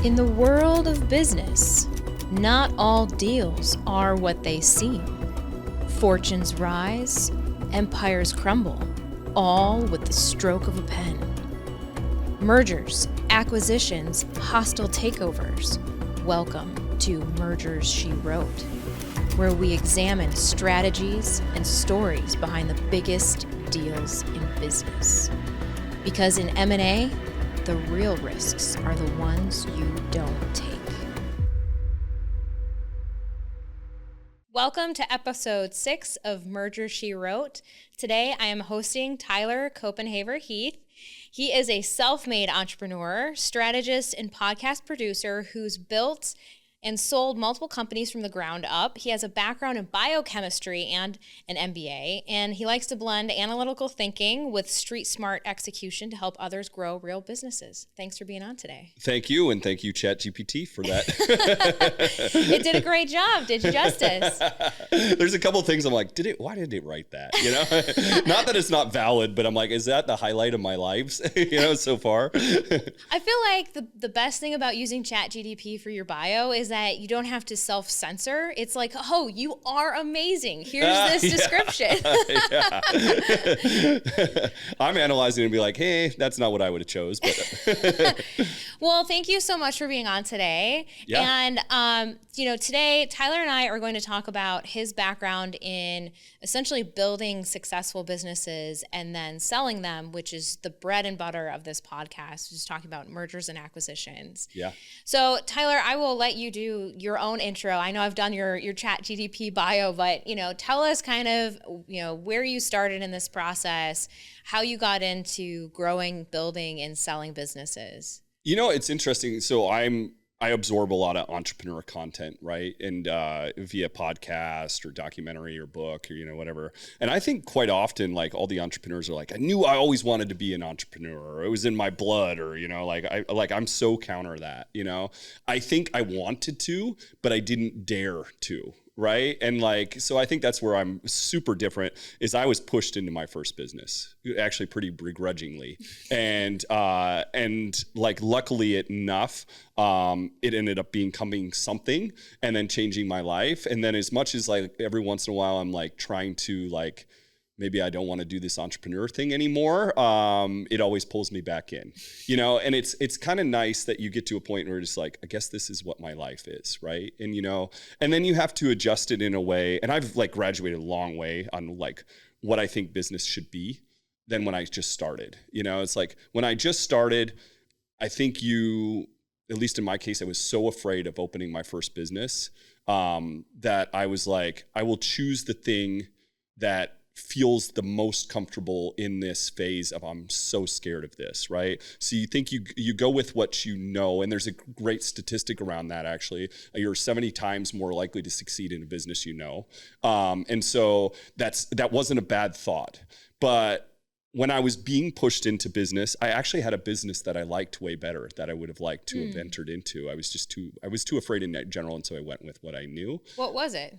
In the world of business, not all deals are what they seem. Fortunes rise, empires crumble, all with the stroke of a pen. Mergers, acquisitions, hostile takeovers. Welcome to Mergers She Wrote, where we examine strategies and stories behind the biggest deals in business. Because in M&A, the real risks are the ones you don't take. Welcome to episode 6 of Merger She Wrote. Today I am hosting Tyler Copenhaver-Heath. He is a self-made entrepreneur, strategist, and podcast producer who's built and sold multiple companies from the ground up. He has a background in biochemistry and an MBA, and he likes to blend analytical thinking with street smart execution to help others grow real businesses. Thanks for being on today. Thank you, and thank you, ChatGPT, for that. It did a great job, did you justice? There's a couple of things I'm like, why did it write that? You know, not that it's not valid, but I'm like, is that the highlight of my lives? So far. I feel like the best thing about using ChatGPT for your bio is that you don't have to self-censor. It's like, oh, you are amazing. Here's this description. I'm analyzing it and be like, hey, that's not what I would have chose. But Well, thank you so much for being on today. Yeah. And, today Tyler and I are going to talk about his background in essentially building successful businesses and then selling them, which is the bread and butter of this podcast, just talking about mergers and acquisitions. Yeah. So Tyler, I will let you do your own intro. I know I've done your ChatGPT bio, but, tell us kind of, where you started in this process, how you got into growing, building, and selling businesses. It's interesting. So I absorb a lot of entrepreneur content, right? And via podcast or documentary or book or, whatever. And I think quite often, like all the entrepreneurs are like, I knew I always wanted to be an entrepreneur, or it was in my blood, or, I'm so counter that, I think I wanted to, but I didn't dare to. Right. And so I think that's where I'm super different is I was pushed into my first business, actually pretty begrudgingly. And luckily enough, it ended up becoming something and then changing my life. And then as much as every once in a while, I'm trying to maybe I don't want to do this entrepreneur thing anymore. It always pulls me back in, and it's kind of nice that you get to a point where it's like, I guess this is what my life is. Right. And, and then you have to adjust it in a way. And I've graduated a long way on what I think business should be than when I just started. It's like when I just started, I think at least in my case, I was so afraid of opening my first business that I was like, I will choose the thing that feels the most comfortable in this phase of I'm so scared of this, right? So you think you go with what you know, and there's a great statistic around that actually. You're 70 times more likely to succeed in a business and so that wasn't a bad thought. But when I was being pushed into business, I actually had a business that I liked way better that I would have liked to have entered into. I was too afraid in general, and so I went with what I knew. What was it?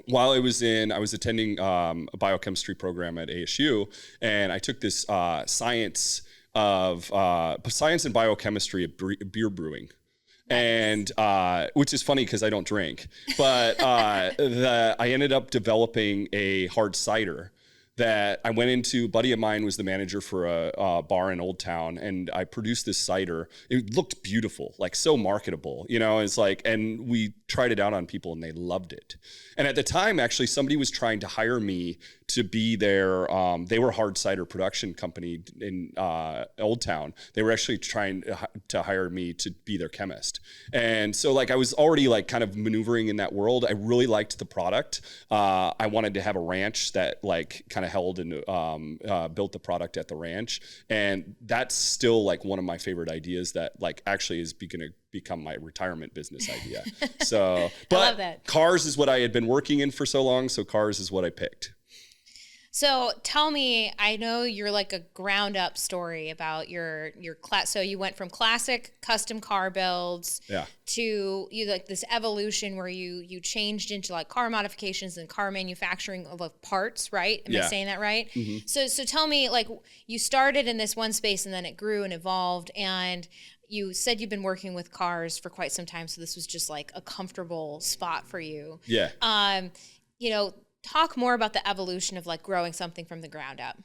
While I was attending a biochemistry program at ASU, and I took this science and biochemistry of beer brewing. And which is funny because I don't drink, but I ended up developing a hard cider that I went into. A buddy of mine was the manager for a bar in Old Town, and I produced this cider. It looked beautiful, so marketable, it's and we tried it out on people and they loved it. And at the time, actually, somebody was trying to hire me to be their, they were a hard cider production company in Old Town. They were actually trying to hire me to be their chemist. And so I was already kind of maneuvering in that world. I really liked the product. I wanted to have a ranch that kind of held and built the product at the ranch. And that's still one of my favorite ideas that actually is going to become my retirement business idea. So, but I love that. Cars is what I had been working in for so long. So cars is what I picked. So tell me, I know you're like a ground up story about your class. So you went from classic custom car builds Yeah. to you like this evolution where you changed into like car modifications and car manufacturing of like parts, right? Am I Yeah. saying that right? Mm-hmm. So tell me, like, you started in this one space and then it grew and evolved, and you said you've been working with cars for quite some time, so this was just like a comfortable spot for you. Yeah. You know, talk more about the evolution of like growing something from the ground up.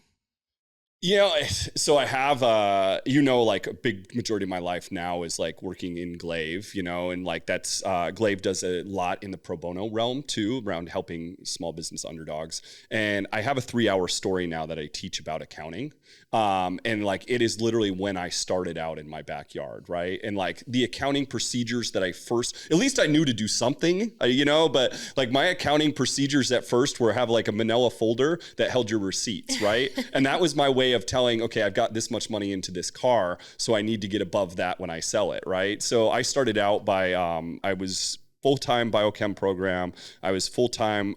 You know, so I have, like a big majority of my life now is like working in Glaive, and like that's, Glaive does a lot in the pro bono realm too, around helping small business underdogs. And I have a 3-hour story now that I teach about accounting. And like, it is literally when I started out in my backyard, right? And like the accounting procedures that at least I knew to do something, but like my accounting procedures at first were have like a manila folder that held your receipts, right? And that was my way of telling, okay, I've got this much money into this car, so I need to get above that when I sell it, right? So I started out by, I was full-time biochem program. I was full-time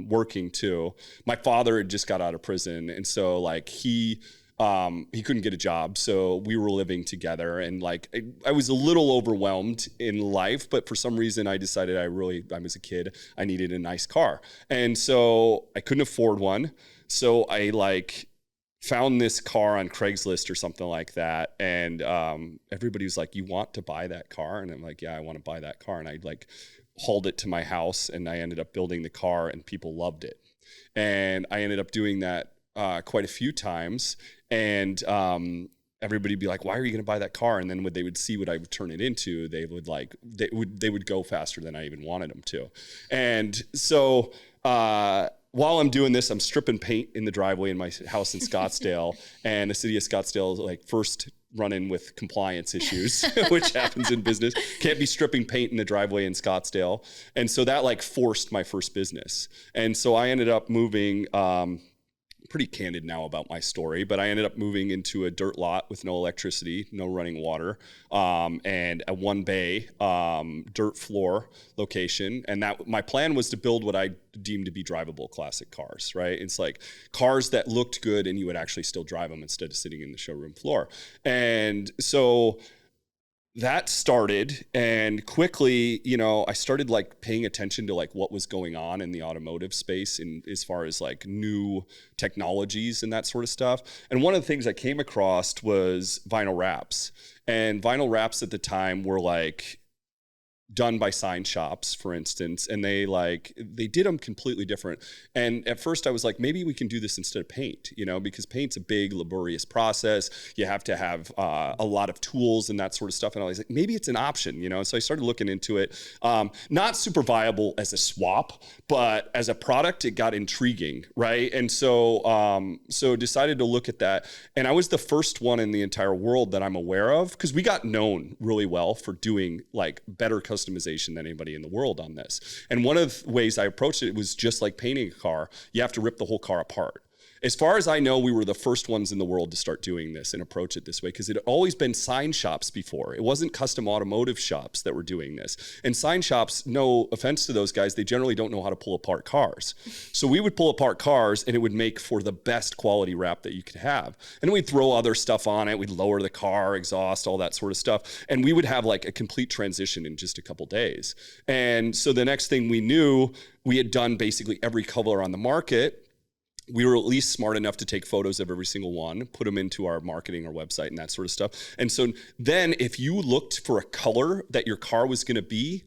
working too. My father had just got out of prison, and so like he couldn't get a job, so we were living together, and like I was a little overwhelmed in life, but for some reason I decided I was a kid, I needed a nice car, and so I couldn't afford one, so I like found this car on Craigslist or something like that, and everybody was like, "You want to buy that car?" And I'm like, "Yeah, I want to buy that car." And I like hauled it to my house, and I ended up building the car, and people loved it, and I ended up doing that quite a few times, and everybody would be like, "Why are you going to buy that car?" And then when they would see what I would turn it into, they would go faster than I even wanted them to. And so while I'm doing this, I'm stripping paint in the driveway in my house in Scottsdale, and the city of Scottsdale is like first run-in with compliance issues, which happens in business. Can't be stripping paint in the driveway in Scottsdale. And so that like forced my first business. And so I ended up moving, pretty candid now about my story, but I ended up moving into a dirt lot with no electricity, no running water, and a 1-bay dirt floor location. And that my plan was to build what I deemed to be drivable classic cars, right? It's like cars that looked good and you would actually still drive them instead of sitting in the showroom floor. And so that started, and quickly, I started like paying attention to like what was going on in the automotive space in as far as like new technologies and that sort of stuff. And one of the things I came across was vinyl wraps, and vinyl wraps at the time were like done by sign shops, for instance, and they did them completely different. And at first I was like, maybe we can do this instead of paint, because paint's a big laborious process. You have to have a lot of tools and that sort of stuff. And I was like, maybe it's an option, So I started looking into it. Not super viable as a swap, but as a product, it got intriguing, right? And so decided to look at that. And I was the first one in the entire world that I'm aware of, because we got known really well for doing like better customization than anybody in the world on this. And one of the ways I approached it was just like painting a car. You have to rip the whole car apart. As far as I know, we were the first ones in the world to start doing this and approach it this way, because it had always been sign shops before. It wasn't custom automotive shops that were doing this. And sign shops, no offense to those guys, they generally don't know how to pull apart cars. So we would pull apart cars, and it would make for the best quality wrap that you could have. And we'd throw other stuff on it. We'd lower the car, exhaust, all that sort of stuff. And we would have like a complete transition in just a couple days. And so the next thing we knew, we had done basically every color on the market. We were at least smart enough to take photos of every single one, put them into our marketing, our website, and that sort of stuff. And so then if you looked for a color that your car was going to be,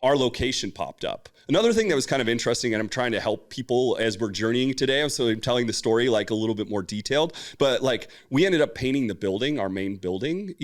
our location popped up. Another thing that was kind of interesting, and I'm trying to help people as we're journeying today, so I'm telling the story like a little bit more detailed, but like we ended up painting the building, our main building,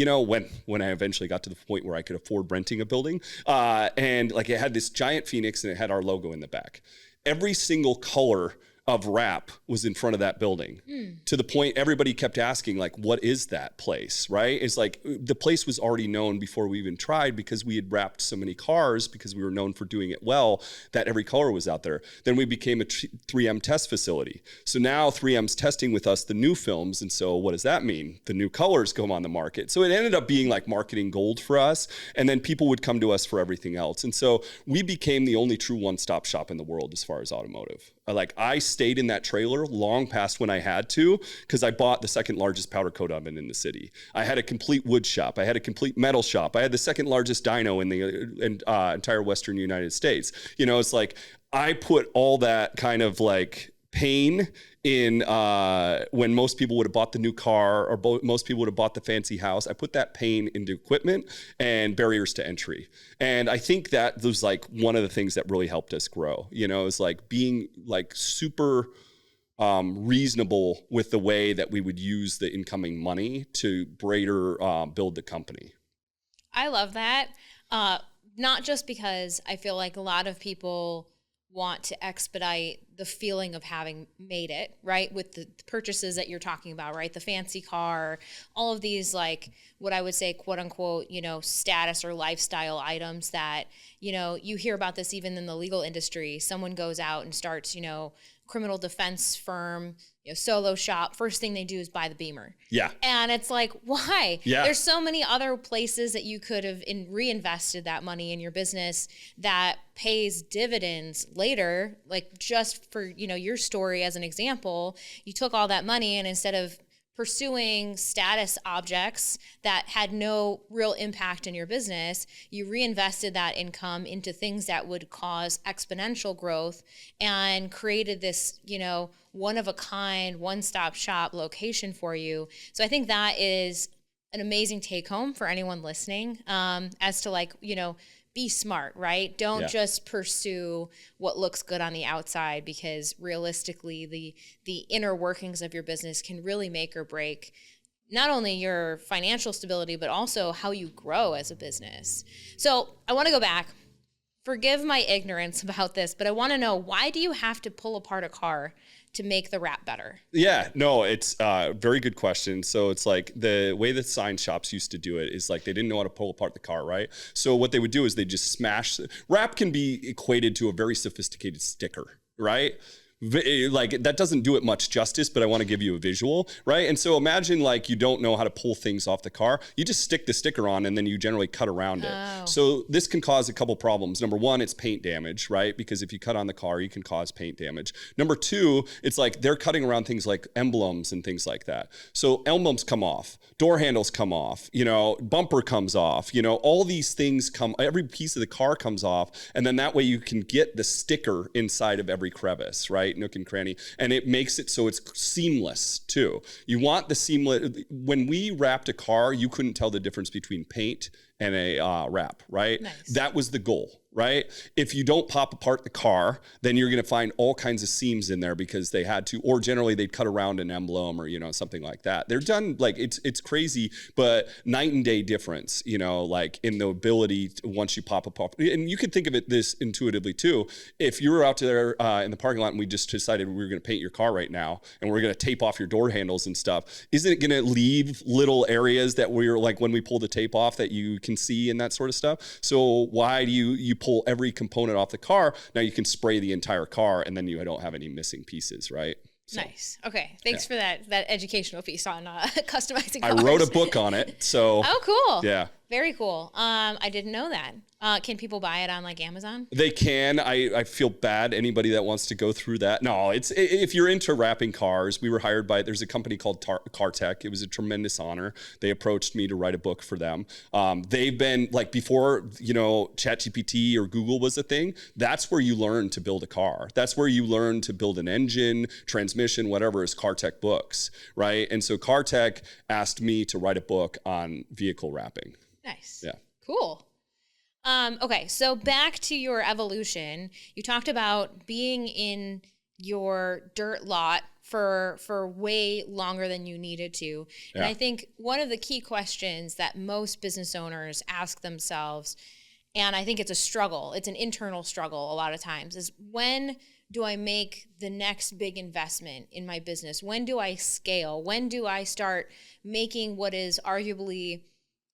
when I eventually got to the point where I could afford renting a building. And like it had this giant phoenix, and it had our logo in the back. Every single color of wrap was in front of that building, to the point everybody kept asking, like, what is that place, right? It's like the place was already known before we even tried, because we had wrapped so many cars, because we were known for doing it well, that every color was out there. Then we became a 3M test facility. So now 3M's testing with us the new films, and so what does that mean? The new colors come on the market. So it ended up being like marketing gold for us, and then people would come to us for everything else. And so we became the only true one-stop shop in the world as far as automotive. Like I stayed in that trailer long past when I had to, because I bought the second largest powder coat oven in the city. I had a complete wood shop. I had a complete metal shop. I had the second largest dyno in the entire Western United States. You know, it's like I put all that kind of like pain in when most people would have bought the new car, or most people would have bought the fancy house. I put that pain into equipment and barriers to entry. And I think that was like one of the things that really helped us grow, you know, is like being like super reasonable with the way that we would use the incoming money to greater build the company. I love that. Not just because I feel like a lot of people want to expedite the feeling of having made it, right? With the purchases that you're talking about, right? The fancy car, all of these, like what I would say, quote unquote, you know, status or lifestyle items that, you know, you hear about this even in the legal industry. Someone goes out and starts, you know, criminal defense firm, you know, solo shop. First thing they do is buy the Beamer. Yeah. And it's like, why? Yeah. There's so many other places that you could have reinvested that money in your business that pays dividends later. Like just for, you know, your story as an example, you took all that money and instead of pursuing status objects that had no real impact in your business, you reinvested that income into things that would cause exponential growth and created this, you know, one of a kind, one-stop shop location for you. So I think that is an amazing take home for anyone listening, as to like, you know, be smart, right? Don't just pursue what looks good on the outside, because realistically the inner workings of your business can really make or break not only your financial stability, but also how you grow as a business. So I want to go back. Forgive my ignorance about this, but I want to know, why do you have to pull apart a car to make the wrap better? Yeah, no, it's a very good question. So it's like the way that sign shops used to do it is like they didn't know how to pull apart the car, right? So what they would do is they just smash. Wrap can be equated to a very sophisticated sticker, right? Like that doesn't do it much justice, but I want to give you a visual, right? And so imagine like you don't know how to pull things off the car. You just stick the sticker on and then you generally cut around it. So this can cause a couple problems. Number one, it's paint damage, right? Because if you cut on the car, you can cause paint damage. Number two, it's like they're cutting around things like emblems and things like that. So emblems come off, door handles come off, you know, bumper comes off, you know, all these things come, every piece of the car comes off. And then that way you can get the sticker inside of every crevice, right? Nook and cranny, and it makes it so it's seamless too. You want the seamless. When we wrapped a car, you couldn't tell the difference between paint and a wrap, right? Nice. That was the goal, right? If you don't pop apart the car, then you're going to find all kinds of seams in there because they had to, or generally they'd cut around an emblem or, you know, something like that. They're done, like it's crazy, but night and day difference, you know, like in the ability to, once you pop apart, and you can think of it this intuitively too. If you were out there in the parking lot and we just decided we were going to paint your car right now and we're going to tape off your door handles and stuff, isn't it going to leave little areas that we're like, when we pull the tape off, that you can see and that sort of stuff? So why do you pull every component off the car? Now you can spray the entire car and then you don't have any missing pieces, right? So, nice. Okay. Thanks for that educational piece on customizing I cars. wrote a book on it. So Oh, cool. Yeah. Very cool. I didn't know that. Can people buy it on like Amazon? They can. I feel bad. Anybody that wants to go through that. No, it's if you're into wrapping cars. We were hired by, there's a company called Car Tech. It was a tremendous honor. They approached me to write a book for them. They've been like, before, you know, ChatGPT or Google was a thing, that's where you learn to build a car. That's where you learn to build an engine, transmission, whatever, is Car Tech books, right? And so Car Tech asked me to write a book on vehicle wrapping. Nice. Yeah. Cool. Okay, so back to your evolution. You talked about being in your dirt lot for way longer than you needed to. And I think one of the key questions that most business owners ask themselves, and I think it's a struggle, it's an internal struggle a lot of times, is when do I make the next big investment in my business? When do I scale? When do I start making what is arguably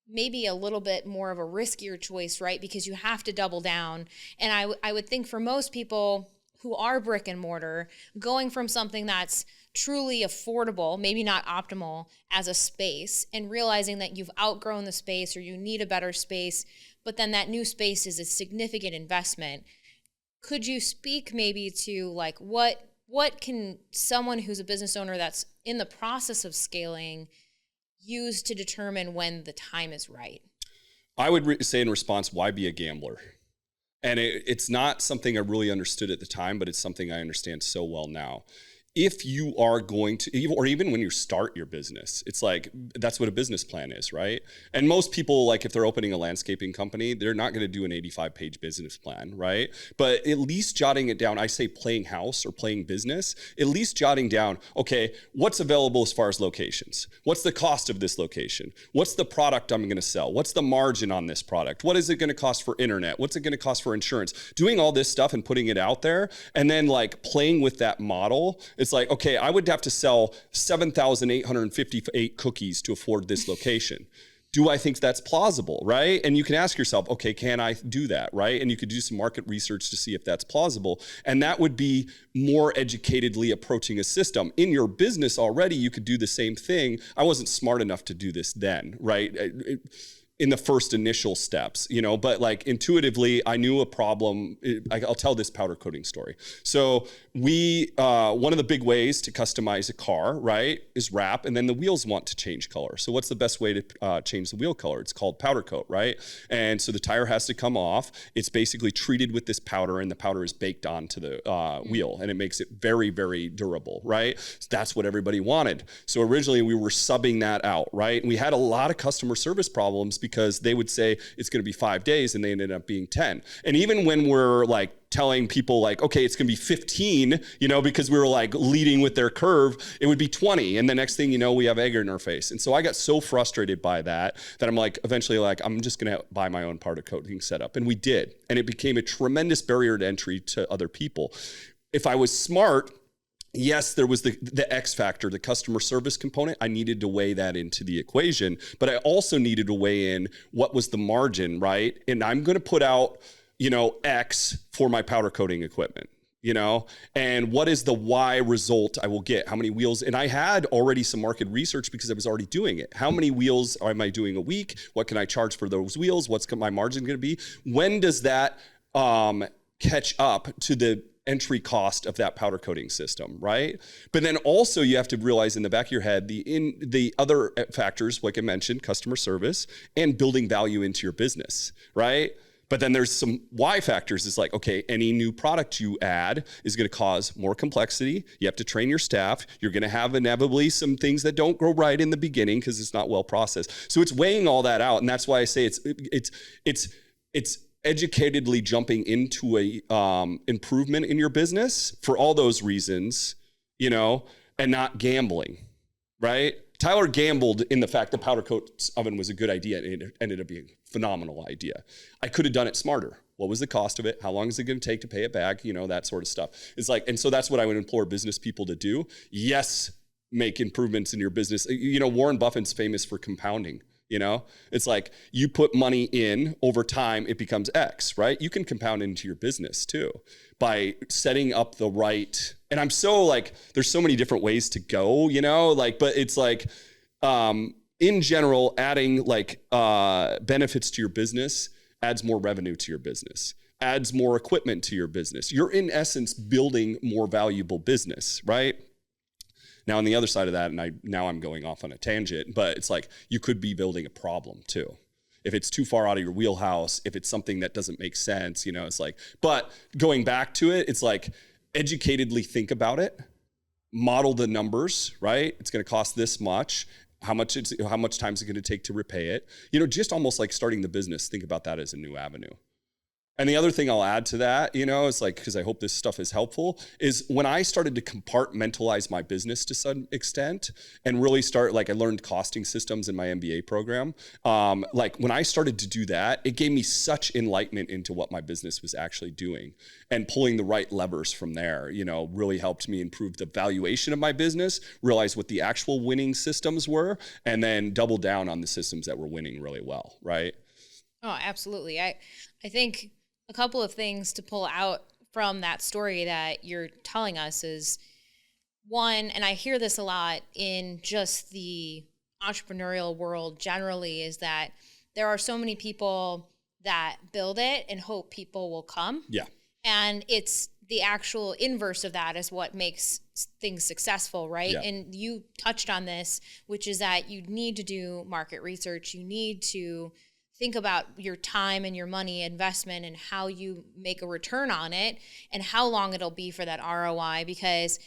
maybe a little bit more of a riskier choice, right? Because you have to double down. And I would think for most people who are brick and mortar, going from something that's truly affordable, maybe not optimal as a space, and realizing that you've outgrown the space or you need a better space, but then that new space is a significant investment. could you speak maybe to like what can someone who's a business owner that's in the process of scaling use to determine when the time is right? I would say in response, why be a gambler? And it's not something I really understood at the time, but it's something I understand so well now. If you are going to, or even when you start your business, it's like, that's what a business plan is, right? And most people, like if they're opening a landscaping company, they're not going to do an 85-page business plan, right? But at least jotting it down, I say playing house or playing business, at least jotting down, okay, what's available as far as locations? What's the cost of this location? What's the product I'm going to sell? What's the margin on this product? What is it going to cost for internet? What's it going to cost for insurance? Doing all this stuff and putting it out there, and then like playing with that model. It's like, okay, I would have to sell 7,858 cookies to afford this location. Do I think that's plausible, right? And you can ask yourself, okay, can I do that, right? And you could do some market research to see if that's plausible. And that would be more educatedly approaching a system. In your business already, you could do the same thing. I wasn't smart enough to do this then, right? In the first initial steps, but like intuitively, I knew a problem. I'll tell this powder coating story. So one of the big ways to customize a car, right, is wrap, and then the wheels want to change color. So what's the best way to change the wheel color? It's called powder coat, right? And so the tire has to come off. It's basically treated with this powder, and the powder is baked onto the wheel, and it makes it very, very durable, right? So that's what everybody wanted. So originally we were subbing that out, right? And we had a lot of customer service problems because they would say it's going to be 5 days and they ended up being 10. And even when we're like telling people like, okay, it's going to be 15, because we were like leading with their curve, it would be 20. And the next thing you know, we have egg in our face. And so I got so frustrated by that I'm like, eventually like, I'm just going to buy my own powder coating setup. And we did. And it became a tremendous barrier to entry to other people. If I was smart, yes, there was the X factor, the customer service component. I needed to weigh that into the equation, but I also needed to weigh in what was the margin, right? And I'm going to put out, X for my powder coating equipment, and what is the Y result I will get? How many wheels? And I had already some market research because I was already doing it. How many wheels am I doing a week? What can I charge for those wheels? What's my margin going to be? When does that catch up to the entry cost of that powder coating system, right? But then also you have to realize in the back of your head, the other factors, like I mentioned, customer service and building value into your business, right? But then there's some Y factors. It's like, okay, any new product you add is going to cause more complexity. You have to train your staff. You're going to have inevitably some things that don't go right in the beginning because it's not well processed. So it's weighing all that out. And that's why I say it's educatedly jumping into a improvement in your business for all those reasons, and not gambling, right? Tyler gambled in the fact the powder coat oven was a good idea, and it ended up being a phenomenal idea. I could have done it smarter. What was the cost of it? How long is it going to take to pay it back? That sort of stuff. It's like, and so that's what I would implore business people to do. Yes, make improvements in your business. Warren Buffett's famous for compounding. It's like you put money in over time, it becomes X, right? You can compound into your business too by setting up the right. And I'm so like, there's so many different ways to go, but it's like, in general, adding like benefits to your business adds more revenue to your business, adds more equipment to your business. You're in essence building more valuable business, right? Now, on the other side of that, and I'm going off on a tangent, but it's like you could be building a problem too. If it's too far out of your wheelhouse, if it's something that doesn't make sense, it's like, but going back to it, it's like educatedly think about it, model the numbers, right? It's going to cost this much. How much time is it going to take to repay it? Just almost like starting the business, think about that as a new avenue. And the other thing I'll add to that, it's like, because I hope this stuff is helpful, is when I started to compartmentalize my business to some extent and really start, like I learned costing systems in my MBA program. Like when I started to do that, it gave me such enlightenment into what my business was actually doing, and pulling the right levers from there, really helped me improve the valuation of my business, realize what the actual winning systems were, and then double down on the systems that were winning really well, right? Oh, absolutely. I think a couple of things to pull out from that story that you're telling us is one, and I hear this a lot in just the entrepreneurial world generally, is that there are so many people that build it and hope people will come. Yeah. And it's the actual inverse of that is what makes things successful, right? Yeah. And you touched on this, which is that you need to do market research. You need to think about your time and your money investment and how you make a return on it and how long it'll be for that ROI. Because,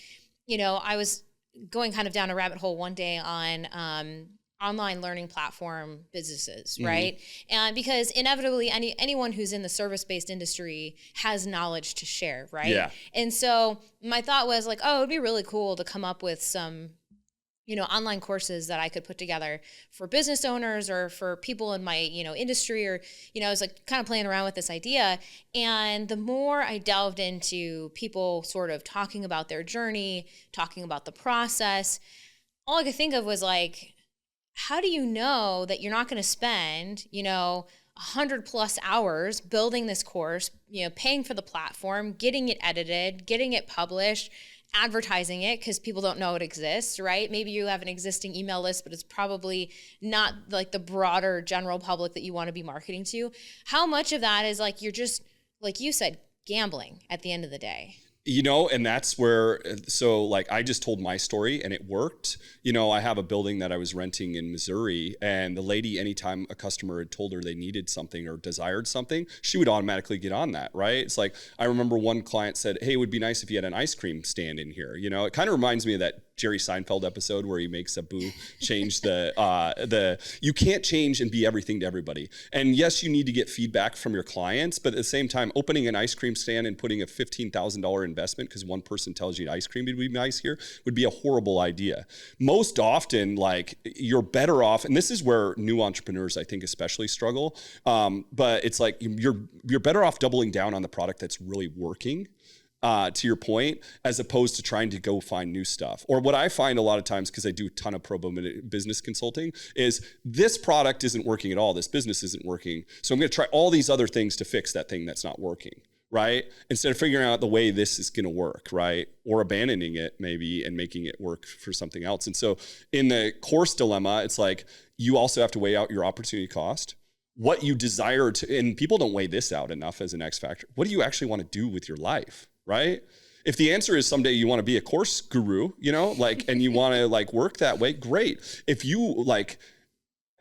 I was going kind of down a rabbit hole one day on online learning platform businesses, right? And because inevitably anyone who's in the service-based industry has knowledge to share, right? Yeah. And so my thought was like, oh, it'd be really cool to come up with some online courses that I could put together for business owners or for people in my, industry, or, I was like kind of playing around with this idea. And the more I delved into people sort of talking about their journey, talking about the process, all I could think of was like, how do you know that you're not going to spend, 100+ hours building this course, paying for the platform, getting it edited, getting it published, advertising it because people don't know it exists, right? Maybe you have an existing email list, but it's probably not like the broader general public that you want to be marketing to. How much of that is like, you're just, like you said, gambling at the end of the day? And that's where, so like I just told my story and it worked. I have a building that I was renting in Missouri, and the lady, anytime a customer had told her they needed something or desired something, she would automatically get on that, right? It's like, I remember one client said, hey, it would be nice if you had an ice cream stand in here. It kind of reminds me of that Jerry Seinfeld episode where he makes Abu change you can't change and be everything to everybody. And yes, you need to get feedback from your clients, but at the same time, opening an ice cream stand and putting a $15,000 investment because one person tells you ice cream would be nice here would be a horrible idea. Most often, like, you're better off, and this is where new entrepreneurs, I think, especially struggle. But it's like you're better off doubling down on the product that's really working. To your point, as opposed to trying to go find new stuff. Or what I find a lot of times, because I do a ton of pro bono business consulting, is this product isn't working at all. This business isn't working. So I'm going to try all these other things to fix that thing that's not working, right? Instead of figuring out the way this is going to work, right? Or abandoning it maybe and making it work for something else. And so in the course dilemma, it's like you also have to weigh out your opportunity cost, what you desire to, and people don't weigh this out enough as an X factor. What do you actually want to do with your life? Right? If the answer is someday you want to be a course guru, and you want to work that way, great. If you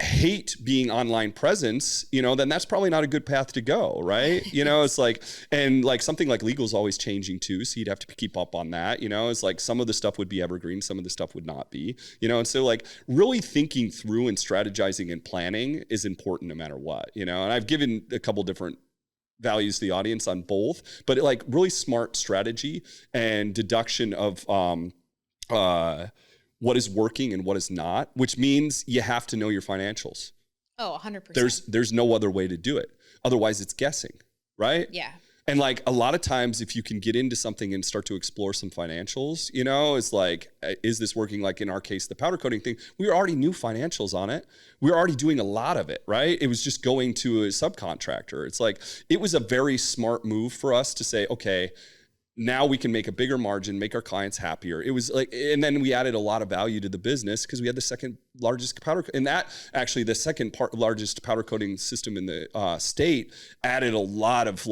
hate being online presence, then that's probably not a good path to go, right? It's like, and something like legal is always changing too. So you'd have to keep up on that. It's like some of the stuff would be evergreen, some of the stuff would not be, and so really thinking through and strategizing and planning is important no matter what, and I've given a couple different values to the audience on both, but really smart strategy and deduction of what is working and what is not, which means you have to know your financials. Oh, 100%. There's no other way to do it. Otherwise it's guessing, right? Yeah. And a lot of times if you can get into something and start to explore some financials, it's like, is this working? Like in our case, the powder coating thing, we already knew financials on it. We were already doing a lot of it, right? It was just going to a subcontractor. It's like, it was a very smart move for us to say, okay, now we can make a bigger margin, make our clients happier. It was and then we added a lot of value to the business because we had the second largest powder, and that actually the second largest powder coating system in the state added a lot of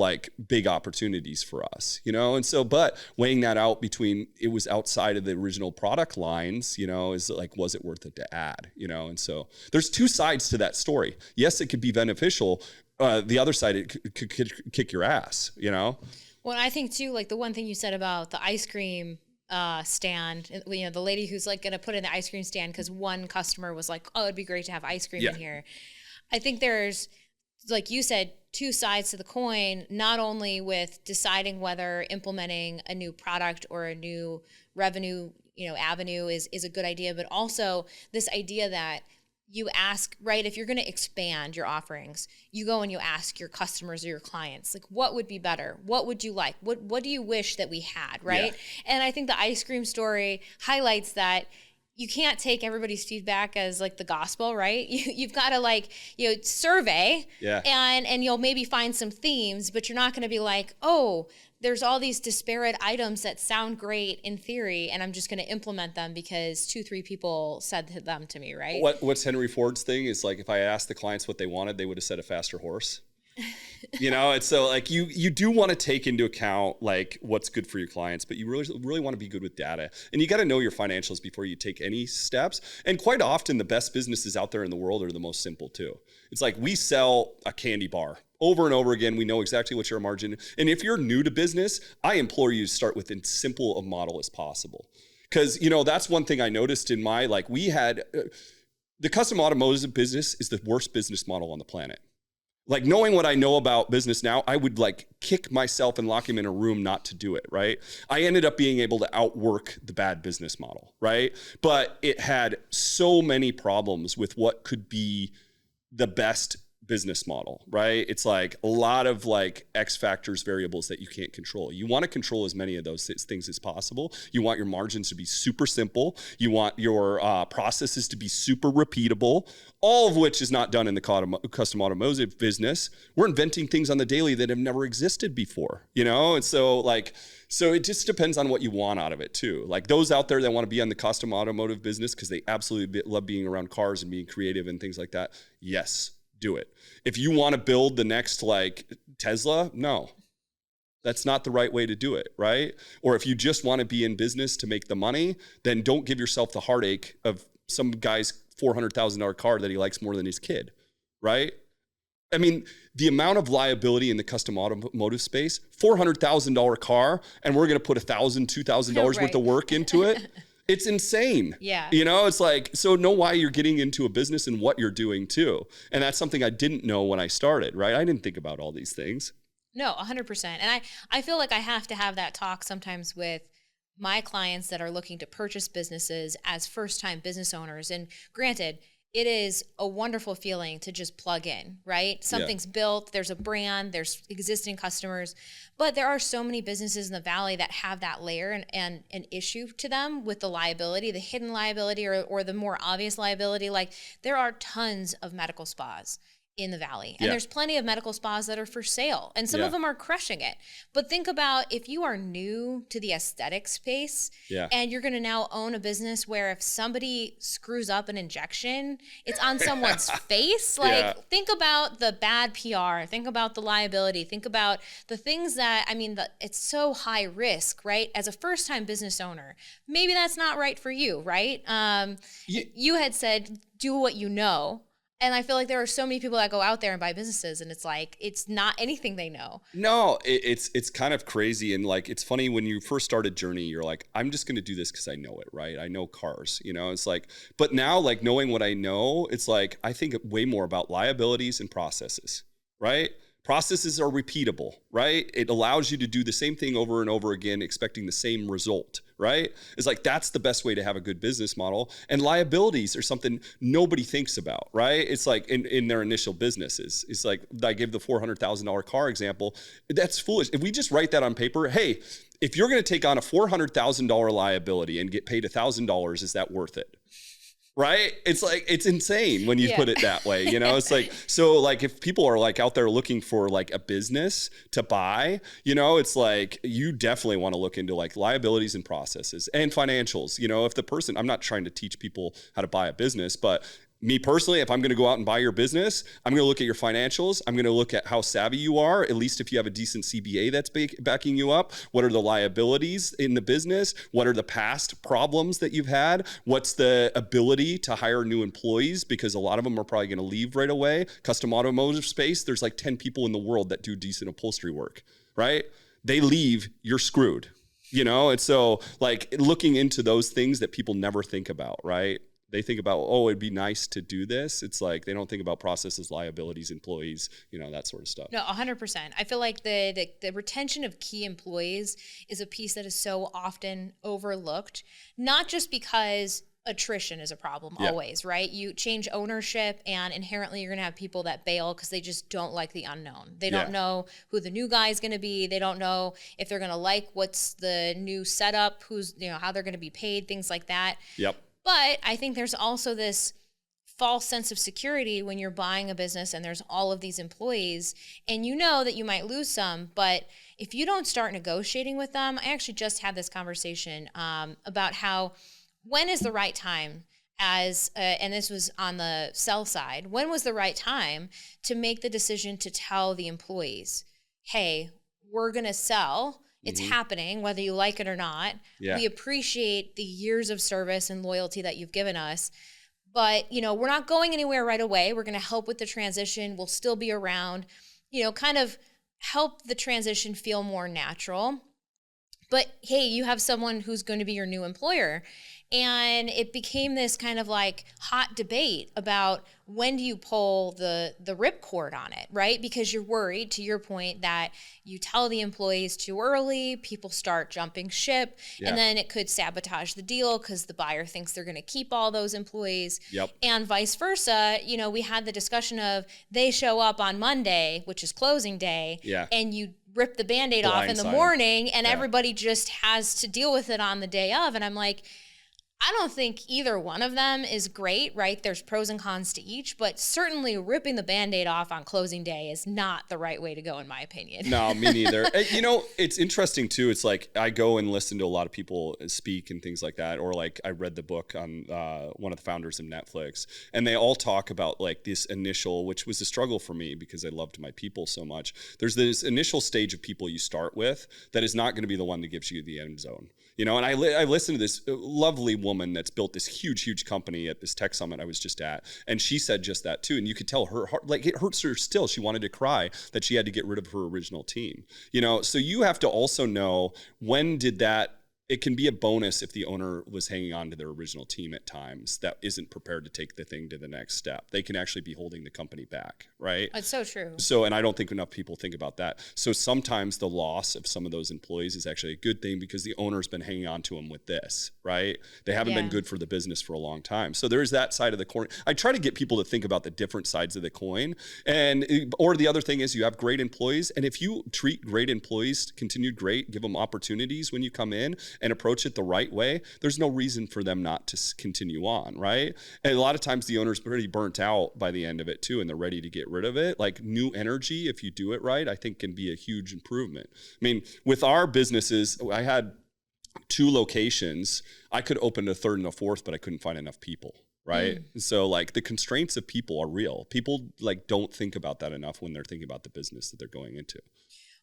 big opportunities for us, And so, but weighing that out between it was outside of the original product lines, is was it worth it to add, And so there's two sides to that story. Yes, it could be beneficial. The other side, it could kick your ass, Well, I think too, the one thing you said about the ice cream stand, the lady who's going to put in the ice cream stand because one customer was like, oh, it'd be great to have ice cream in here. I think there's, like you said, two sides to the coin, not only with deciding whether implementing a new product or a new revenue, avenue is a good idea, but also this idea that you ask, right, if you're going to expand your offerings, you go and you ask your customers or your clients, what would be better? What would you like? What do you wish that we had, right? Yeah. And I think the ice cream story highlights that you can't take everybody's feedback as the gospel, right? You've got to survey, and you'll maybe find some themes, but you're not going to be like, oh, there's all these disparate items that sound great in theory, and I'm just going to implement them because 2-3 people said them to me, right? What's Henry Ford's thing is if I asked the clients what they wanted, they would have said a faster horse. It's so like you do want to take into account like what's good for your clients, but you really want to be good with data, and you got to know your financials before you take any steps. And quite often the best businesses out there in the world are the most simple too. It's like we sell a candy bar over and over again. We know exactly what your margin, and if you're new to business, I implore you to start with as simple a model as possible. Because that's one thing I noticed in my we had the custom automotive business is the worst business model on the planet. Like knowing what I know about business now, I would kick myself and lock him in a room not to do it, right? I ended up being able to outwork the bad business model, right? But it had so many problems with what could be the best business model, right? It's like a lot of X factors, variables that you can't control. You want to control as many of those things as possible. You want your margins to be super simple. You want your processes to be super repeatable, all of which is not done in the custom automotive business. We're inventing things on the daily that have never existed before, And so so it just depends on what you want out of it too. Like those out there that want to be on the custom automotive business because they absolutely love being around cars and being creative and things like that. Yes, do it. If you want to build the next Tesla, no, that's not the right way to do it, right? Or if you just want to be in business to make the money, then don't give yourself the heartache of some guy's $400,000 car that he likes more than his kid, right? I mean, the amount of liability in the custom automotive space, $400,000 car, and we're going to put $1,000, $2,000 worth of work into it. It's insane. Yeah. It's so know why you're getting into a business and what you're doing too. And that's something I didn't know when I started, right? I didn't think about all these things. No, 100%. And I feel like I have to have that talk sometimes with my clients that are looking to purchase businesses as first-time business owners. And granted, it is a wonderful feeling to just plug in, right? Something's built, there's a brand, there's existing customers, but there are so many businesses in the Valley that have that layer and an issue to them with the liability, the hidden liability or the more obvious liability. Like there are tons of medical spas in the Valley. And there's plenty of medical spas that are for sale. And some of them are crushing it. But think about if you are new to the aesthetic space and you're going to now own a business where if somebody screws up an injection, it's on someone's face. Think about the bad PR. Think about the liability. Think about the things that, it's so high risk, right? As a first-time business owner, maybe that's not right for you, right? You had said, do what you know. And I feel like there are so many people that go out there and buy businesses and it's not anything they know. No, it's kind of crazy. And it's funny when you first started Journey, you're like, I'm just going to do this because I know it, right? I know cars, it's but now knowing what I know, it's I think way more about liabilities and processes, right? Processes are repeatable, right? It allows you to do the same thing over and over again, expecting the same result, right? It's that's the best way to have a good business model. And liabilities are something nobody thinks about, right? It's in their initial businesses. It's I give the $400,000 car example. That's foolish. If we just write that on paper, hey, if you're going to take on a $400,000 liability and get paid $1,000, is that worth it? Right? It's insane when you put it that way, It's so if people are out there looking for a business to buy, it's you definitely want to look into liabilities and processes and financials. If the person, I'm not trying to teach people how to buy a business, but me personally, if I'm going to go out and buy your business, I'm going to look at your financials. I'm going to look at how savvy you are, at least if you have a decent CBA that's backing you up. What are the liabilities in the business? What are the past problems that you've had? What's the ability to hire new employees? Because a lot of them are probably going to leave right away. Custom automotive space, there's 10 people in the world that do decent upholstery work, right? They leave, you're screwed, And so looking into those things that people never think about, right? They think about, it'd be nice to do this. It's they don't think about processes, liabilities, employees, that sort of stuff. No, 100%. I feel like the retention of key employees is a piece that is so often overlooked, not just because attrition is a problem always, right? You change ownership and inherently you're going to have people that bail because they just don't like the unknown. They don't know who the new guy is going to be. They don't know if they're going to like what's the new setup, how they're going to be paid, things like that. Yep. But I think there's also this false sense of security when you're buying a business and there's all of these employees and you know that you might lose some, but if you don't start negotiating with them, I actually just had this conversation about when is the right time and this was on the sell side, when was the right time to make the decision to tell the employees, hey, we're going to sell. It's happening, whether you like it or not. Yeah. We appreciate the years of service and loyalty that you've given us. But, we're not going anywhere right away. We're going to help with the transition. We'll still be around, kind of help the transition feel more natural. But hey, you have someone who's going to be your new employer. And it became this kind of like hot debate about when do you pull the ripcord on it, right? Because you're worried, to your point, that you tell the employees too early, people start jumping ship, and then it could sabotage the deal because the buyer thinks they're going to keep all those employees. And vice versa. We had the discussion of they show up on Monday, which is closing day, and you rip the Band-Aid off in the morning, and everybody just has to deal with it on the day of. And I'm like, I don't think either one of them is great, right? There's pros and cons to each, but certainly ripping the Band-Aid off on closing day is not the right way to go, in my opinion. No, me neither. It's interesting too. It's like I go and listen to a lot of people speak and things like that, or like I read the book on one of the founders of Netflix, and they all talk about like this initial, which was a struggle for me because I loved my people so much. There's this initial stage of people you start with that is not going to be the one that gives you the end zone. And I listened to this lovely woman that's built this huge company at this tech summit I was just at. And she said just that too. And you could tell her heart, like it hurts her still. She wanted to cry that she had to get rid of her original team. So you have to also know, when did that, it can be a bonus if the owner was hanging on to their original team at times that isn't prepared to take the thing to the next step. They can actually be holding the company back, right? That's so true. And I don't think enough people think about that. So sometimes the loss of some of those employees is actually a good thing because the owner's been hanging on to them with this, right? They haven't been good for the business for a long time. So there's that side of the coin. I try to get people to think about the different sides of the coin. Or the other thing is you have great employees. And if you treat great employees, continued great, give them opportunities when you come in, and approach it the right way, there's no reason for them not to continue on, right? And a lot of times the owner's pretty burnt out by the end of it too, and they're ready to get rid of it. Like new energy, if you do it right, I think can be a huge improvement. I mean, with our businesses, I had 2 locations. I could open a third and a fourth, but I couldn't find enough people. Right. So like the constraints of people are real. People like don't think about that enough when they're thinking about the business that they're going into.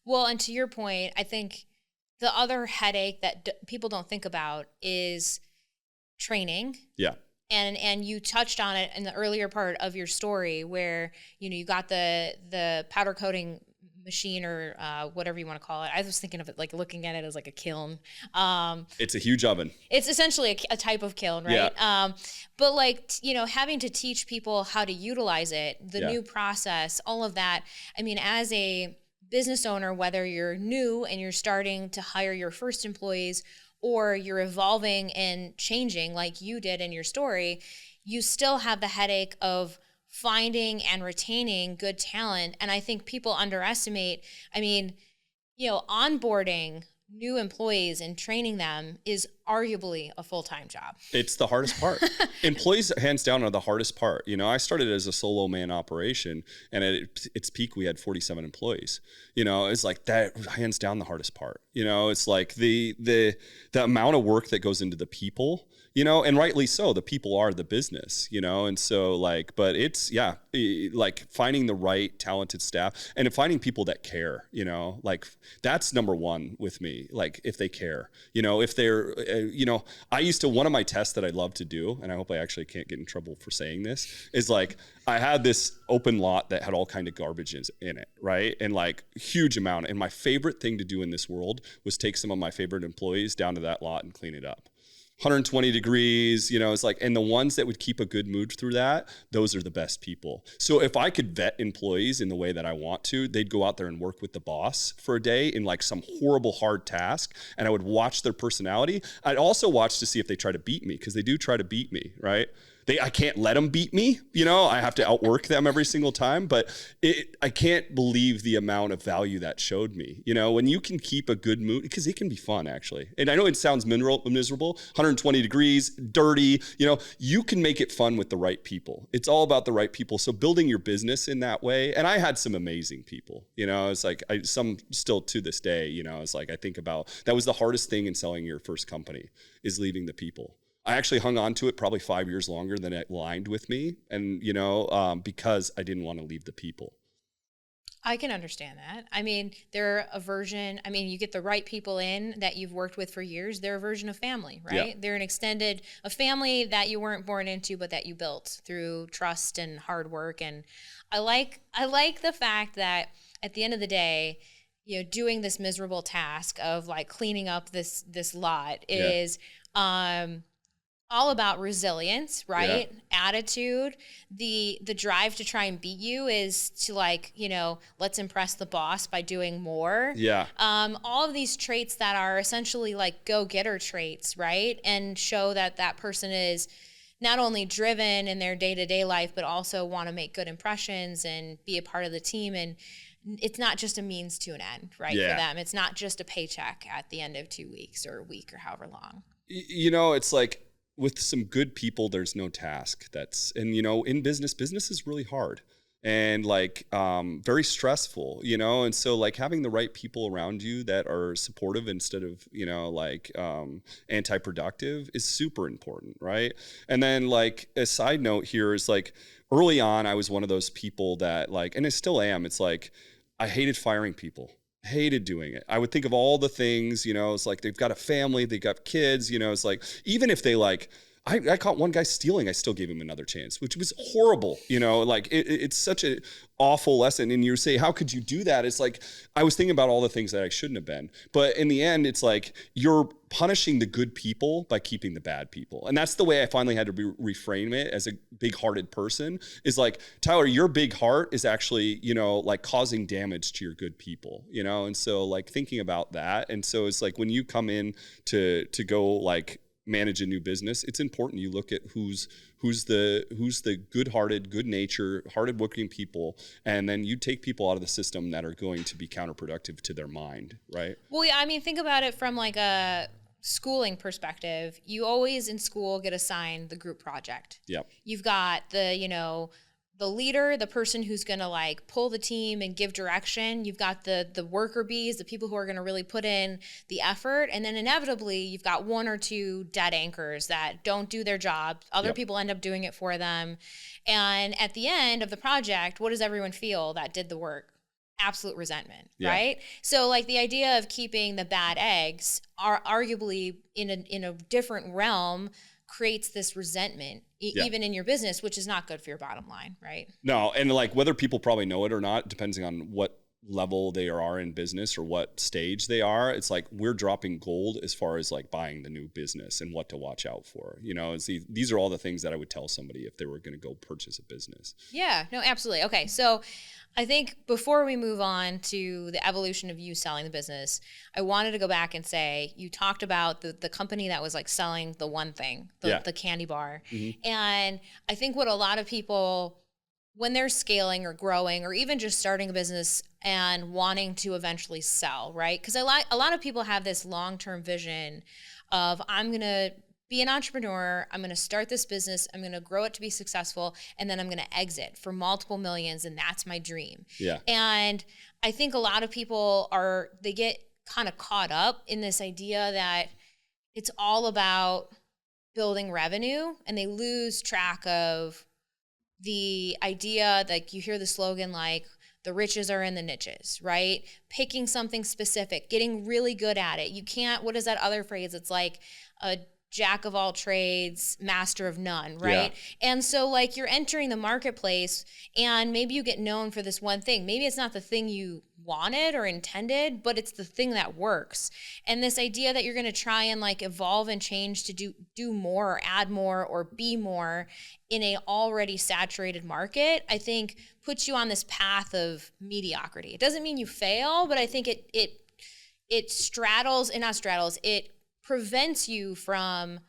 Well, and to your point, I think the other headache that people don't think about is training. Yeah. And you touched on it in the earlier part of your story where, you got the powder coating machine or whatever you want to call it. I was thinking of it like looking at it as like a kiln. It's a huge oven. It's essentially a type of kiln, right? Yeah. But like, having to teach people how to utilize it, the new process, all of that. I mean, as a business owner, whether you're new and you're starting to hire your first employees or you're evolving and changing like you did in your story, you still have the headache of finding and retaining good talent. And I think people underestimate, onboarding new employees and training them is arguably a full-time job. It's the hardest part. Employees, hands down, are the hardest part. I started as a solo man operation, and at its peak, we had 47 employees. It's like that, hands down, the hardest part. It's like the amount of work that goes into the people. And rightly so, the people are the business, and so but it's, like finding the right talented staff and finding people that care, that's number one with me. Like if they care, if they're, I used to, one of my tests that I love to do, and I hope I actually can't get in trouble for saying this, is like, I had this open lot that had all kind of garbage in it, right? And like huge amount. And my favorite thing to do in this world was take some of my favorite employees down to that lot and clean it up. 120 degrees, it's like, and the ones that would keep a good mood through that, those are the best people. So if I could vet employees in the way that I want to, they'd go out there and work with the boss for a day in like some horrible hard task. And I would watch their personality. I'd also watch to see if they try to beat me, because they do try to beat me, right? I can't let them beat me, I have to outwork them every single time, but I can't believe the amount of value that showed me, when you can keep a good mood, because it can be fun actually. And I know it sounds miserable, 120 degrees, dirty, you can make it fun with the right people. It's all about the right people. So building your business in that way. And I had some amazing people, it's like some still to this day, it's like, I think about, that was the hardest thing in selling your first company, is leaving the people. I actually hung on to it probably 5 years longer than it aligned with me. And, because I didn't want to leave the people. I can understand that. I mean, they're a version, I mean, you get the right people in that you've worked with for years, they're a version of family, right? Yeah. They're a family that you weren't born into, but that you built through trust and hard work. And I like the fact that at the end of the day, doing this miserable task of like cleaning up this lot is all about resilience, right? Yeah. Attitude. The drive to try and beat you is to let's impress the boss by doing more. Yeah. All of these traits that are essentially like go-getter traits, right? And show that person is not only driven in their day-to-day life, but also want to make good impressions and be a part of the team. And it's not just a means to an end, right? Yeah. For them. It's not just a paycheck at the end of 2 weeks or a week or however long. It's like, with some good people, there's no task in business is really hard and very stressful, and so like having the right people around you that are supportive instead of, anti-productive is super important. Right. And then like a side note here is like early on, I was one of those people that and I still am. It's like, I hated firing people. Hated doing it. I would think of all the things, it's like they've got a family, they got kids, it's like, even if they I caught one guy stealing, I still gave him another chance, which was horrible. It's such an awful lesson. And you say, how could you do that? It's like, I was thinking about all the things that I shouldn't have been. But in the end, it's like, you're punishing the good people by keeping the bad people. And that's the way I finally had to reframe it as a big-hearted person, is like, Tyler, your big heart is actually, causing damage to your good people, And so like thinking about that. And so it's like, when you come in to go manage a new business, it's important you look at who's the good-hearted, good-natured, hard-working people, and then you take people out of the system that are going to be counterproductive to their mind, right? Well, yeah, I mean, think about it from like a schooling perspective. You always in school get assigned the group project. Yep. You've got the leader, the person who's going to pull the team and give direction. You've got the worker bees, the people who are going to really put in the effort. And then inevitably you've got one or two dead anchors that don't do their job. Other people end up doing it for them. And at the end of the project, what does everyone feel that did the work? Absolute resentment, right? So the idea of keeping the bad eggs are arguably in a different realm creates this resentment, even in your business, which is not good for your bottom line, right? No, and whether people probably know it or not, depending on what level they are in business or what stage they are, it's like we're dropping gold as far as buying the new business and what to watch out for. These are all the things that I would tell somebody if they were going to go purchase a business. Yeah, no, absolutely. Okay, so I think before we move on to the evolution of you selling the business, I wanted to go back and say, you talked about the company that was selling the one thing, the candy bar. Mm-hmm. And I think what a lot of people, when they're scaling or growing or even just starting a business and wanting to eventually sell, right? Because a lot of people have this long-term vision of, I'm going to be an entrepreneur, I'm going to start this business, I'm going to grow it to be successful, and then I'm going to exit for multiple millions, and that's my dream. Yeah. And I think a lot of people they get kind of caught up in this idea that it's all about building revenue, and they lose track of the idea, you hear the slogan the riches are in the niches, right? Picking something specific, getting really good at it. You can't, what is that other phrase? It's like a jack of all trades, master of none, right? Yeah. And so you're entering the marketplace and maybe you get known for this one thing. Maybe it's not the thing you wanted or intended, but it's the thing that works. And this idea that you're going to try and evolve and change to do more or add more or be more in a already saturated market, I think puts you on this path of mediocrity. It doesn't mean you fail, but I think it straddles, and not straddles, it prevents you from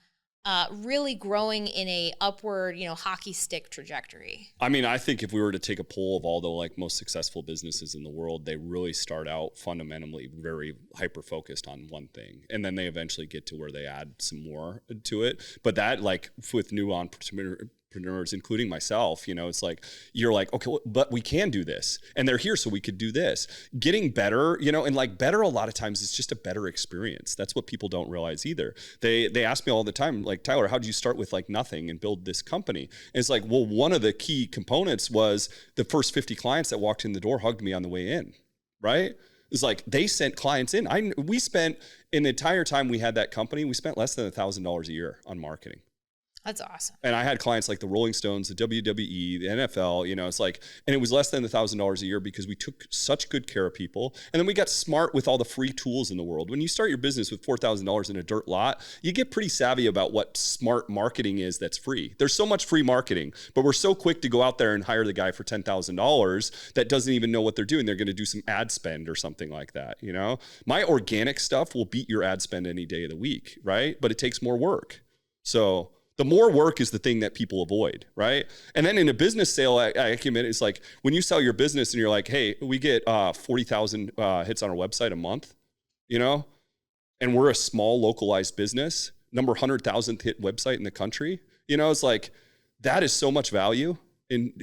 really growing in a upward, hockey stick trajectory. I mean, I think if we were to take a poll of all the most successful businesses in the world, they really start out fundamentally very hyper focused on one thing, and then they eventually get to where they add some more to it. But that with new entrepreneurs, including myself, it's like, you're like, okay, well, but we can do this. And they're here so we could do this. Getting better, and like better a lot of times is just a better experience. That's what people don't realize either. They ask me all the time, like, Tyler, how did you start with like nothing and build this company? And it's like, well, one of the key components was the first 50 clients that walked in the door hugged me on the way in, right? It's like they sent clients in. We spent, in the entire time we had that company, we spent less than $1,000 a year on marketing. That's awesome. And I had clients like the Rolling Stones, the WWE, the NFL, it's like, and it was less than $1,000 a year because we took such good care of people. And then we got smart with all the free tools in the world. When you start your business with $4,000 in a dirt lot, you get pretty savvy about what smart marketing is that's free. There's so much free marketing, but we're so quick to go out there and hire the guy for $10,000 that doesn't even know what they're doing. They're going to do some ad spend or something like that. My organic stuff will beat your ad spend any day of the week, right? But it takes more work. So the more work is the thing that people avoid, right? And then in a business sale acumen, it's like when you sell your business and you're like, hey, we get 40,000 hits on our website a month, and we're a small localized business, number 100,000th hit website in the country, it's like, that is so much value. And,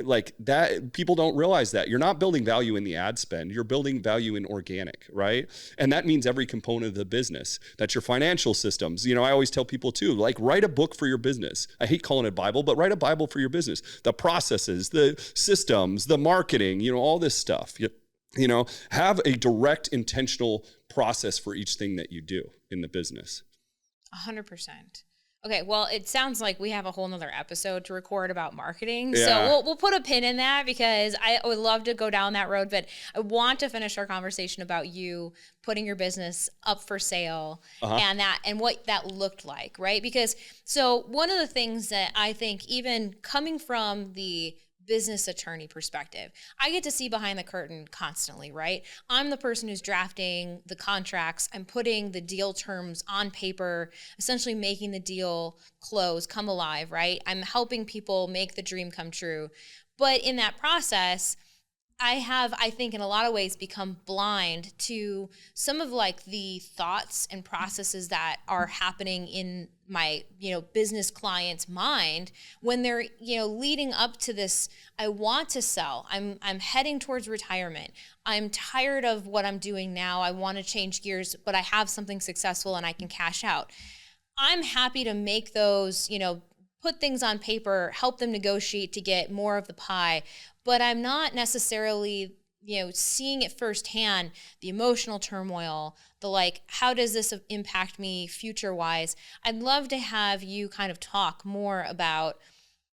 like that, people don't realize that you're not building value in the ad spend, you're building value in organic, right? And that means every component of the business. That's your financial systems. I always tell people too, like, write a book for your business. I hate calling it Bible, but write a Bible for your business. The processes, the systems, the marketing, all this stuff. Have a direct, intentional process for each thing that you do in the business. 100%. Okay, well, it sounds like we have a whole nother episode to record about marketing. Yeah. So we'll put a pin in that because I would love to go down that road. But I want to finish our conversation about you putting your business up for sale and what that looked like, right? Because so one of the things that I think, even coming from the business attorney perspective, I get to see behind the curtain constantly, right? I'm the person who's drafting the contracts. I'm putting the deal terms on paper, essentially making the deal close, come alive, right? I'm helping people make the dream come true. But in that process, I have, I think, in a lot of ways become blind to some of like the thoughts and processes that are happening in my, business client's mind when they're, leading up to this. I want to sell. I'm heading towards retirement. I'm tired of what I'm doing now. I want to change gears, but I have something successful and I can cash out. I'm happy to make those, put things on paper, help them negotiate to get more of the pie. But I'm not necessarily, seeing it firsthand, the emotional turmoil, the like, how does this impact me future-wise? I'd love to have you kind of talk more about,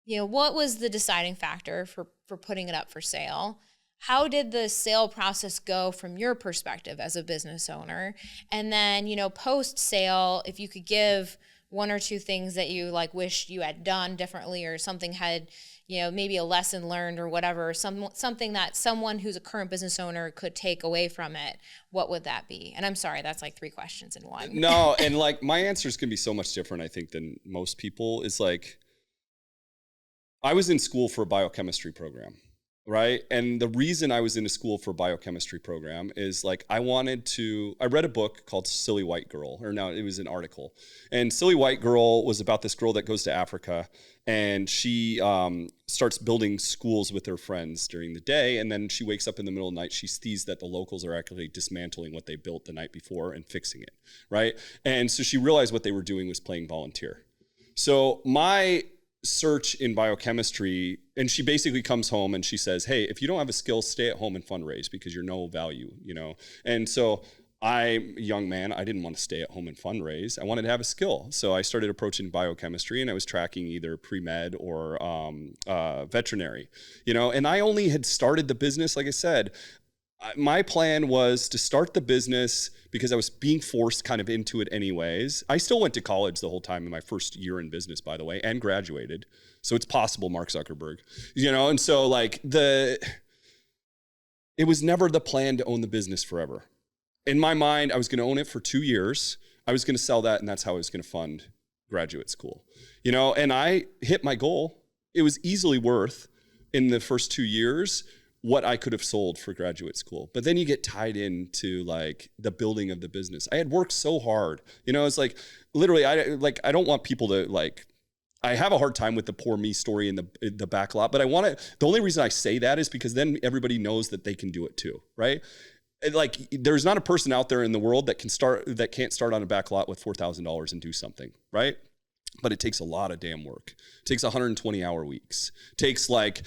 what was the deciding factor for putting it up for sale? How did the sale process go from your perspective as a business owner? And then, post-sale, if you could give one or two things that you like wish you had done differently, or something had, maybe a lesson learned or whatever, something that someone who's a current business owner could take away from it, what would that be? And I'm sorry, that's like 3 questions in one. No, and like my answers can be so much different, I think, than most people. Is like, I was in school for a biochemistry program, right? And the reason I was in a school for a biochemistry program is like, I read a book called Silly White Girl, it was an article. And Silly White Girl was about this girl that goes to Africa, and she starts building schools with her friends during the day. And then she wakes up in the middle of the night, she sees that the locals are actually dismantling what they built the night before and fixing it, right? And so she realized what they were doing was playing volunteer. So my search in biochemistry, and she basically comes home and she says, hey, if you don't have a skill, stay at home and fundraise because you're no value, And so I'm a young man. I didn't want to stay at home and fundraise. I wanted to have a skill. So I started approaching biochemistry, and I was tracking either pre-med or veterinary, and I only had started the business. Like I said, my plan was to start the business because I was being forced kind of into it anyways. I still went to college the whole time in my first year in business, by the way, and graduated. So it's possible, Mark Zuckerberg, and so like it was never the plan to own the business forever. In my mind, I was going to own it for 2 years. I was going to sell that, and that's how I was going to fund graduate school, and I hit my goal. It was easily worth, in the first 2 years, what I could have sold for graduate school. But then you get tied into like the building of the business. I had worked so hard, it's like literally, I don't want people to like I have a hard time with the poor me story in the back lot, but the only reason I say that is because then everybody knows that they can do it too, right? Like there's not a person out there in the world that can't start on a back lot with $4,000 and do something, right? But it takes a lot of damn work. It takes 120-hour weeks. It takes like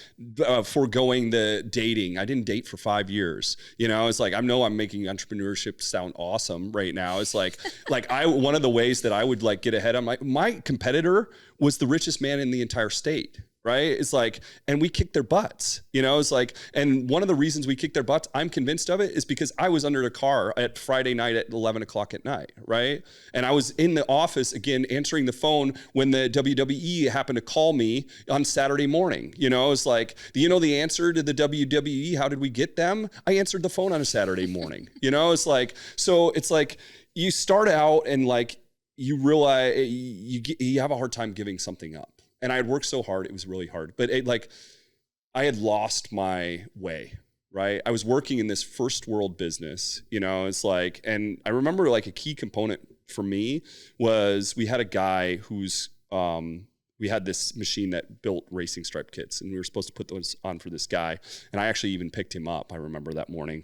foregoing the dating. I didn't date for 5 years. You know, it's like, I know I'm making entrepreneurship sound awesome right now. It's like one of the ways that I would like get ahead on my competitor was the richest man in the entire state. Right? It's like, and we kicked their butts, you know, it's like, and one of the reasons we kicked their butts, I'm convinced of it, is because I was under the car at Friday night at 11 o'clock at night. Right? And I was in the office again, answering the phone when the WWE happened to call me on Saturday morning. You know, it's like, do you know the answer to the WWE? How did we get them? I answered the phone on a Saturday morning. You know, it's like, so it's like you start out and like, you realize you have a hard time giving something up. And I had worked so hard, it was really hard. But I had lost my way, right? I was working in this first world business, you know, it's like, and I remember like a key component for me was we had a guy we had this machine that built racing stripe kits, and we were supposed to put those on for this guy. And I actually even picked him up, I remember that morning.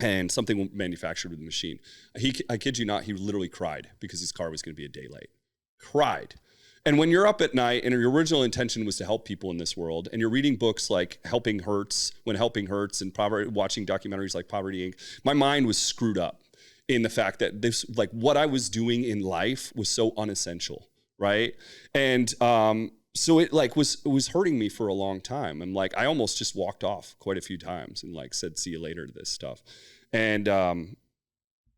And something manufactured with the machine. I kid you not, he literally cried because his car was going to be a day late. Cried. And when you're up at night and your original intention was to help people in this world, and you're reading books like Helping Hurts, When Helping Hurts, and watching documentaries like Poverty Inc., my mind was screwed up in the fact that this, like what I was doing in life was so unessential, right? And so it like was hurting me for a long time. And like I almost just walked off quite a few times and like said, see you later to this stuff. And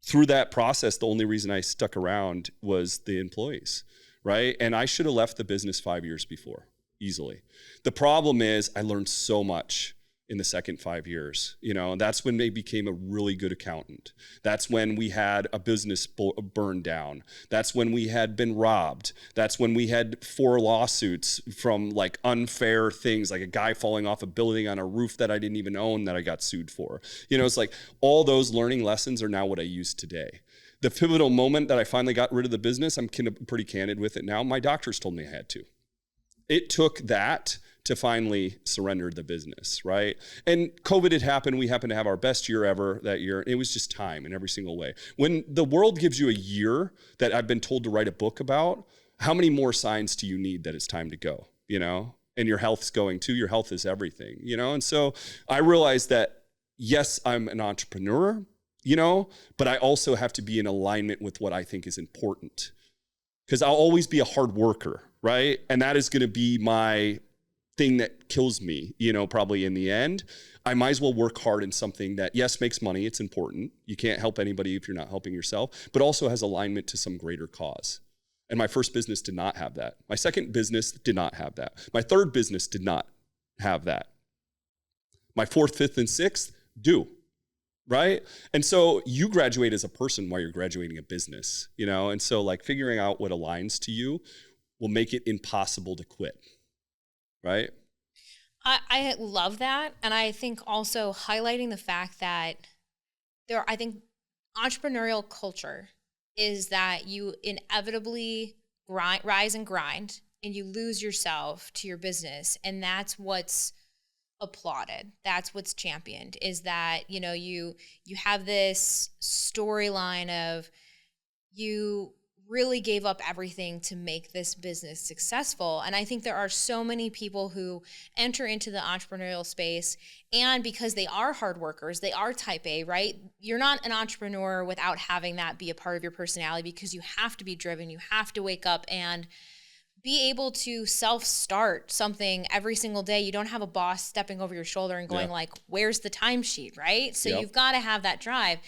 through that process, the only reason I stuck around was the employees. Right? And I should have left the business 5 years before, easily. The problem is I learned so much in the second 5 years, you know, and that's when they became a really good accountant. That's when we had a business burned down. That's when we had been robbed. That's when we had 4 lawsuits from like unfair things, like a guy falling off a building on a roof that I didn't even own that I got sued for. You know, it's like all those learning lessons are now what I use today. The pivotal moment that I finally got rid of the business, I'm pretty candid with it now. My doctors told me I had to. It took that to finally surrender the business, right? And COVID had happened. We happened to have our best year ever that year. It was just time in every single way. When the world gives you a year that I've been told to write a book about, how many more signs do you need that it's time to go, you know? And your health's going too. Your health is everything, you know? And so I realized that, yes, I'm an entrepreneur, you know, but I also have to be in alignment with what I think is important, because I'll always be a hard worker, right? And that is going to be my thing that kills me, you know, probably in the end. I might as well work hard in something that, yes, makes money. It's important. You can't help anybody if you're not helping yourself, but also has alignment to some greater cause. And my first business did not have that. My second business did not have that. My third business did not have that. My fourth, fifth, and sixth do. Right? And so you graduate as a person while you're graduating a business, you know? And so like figuring out what aligns to you will make it impossible to quit. Right? I love that. And I think also highlighting the fact that I think entrepreneurial culture is that you inevitably rise and grind, and you lose yourself to your business. And that's what's applauded. That's what's championed, is that, you know, you have this storyline of you really gave up everything to make this business successful. And I think there are so many people who enter into the entrepreneurial space, and because they are hard workers, they are type A, right? You're not an entrepreneur without having that be a part of your personality, because you have to be driven. You have to wake up and be able to self-start something every single day. You don't have a boss stepping over your shoulder and going like, where's the timesheet, right? So you've got to have that drive.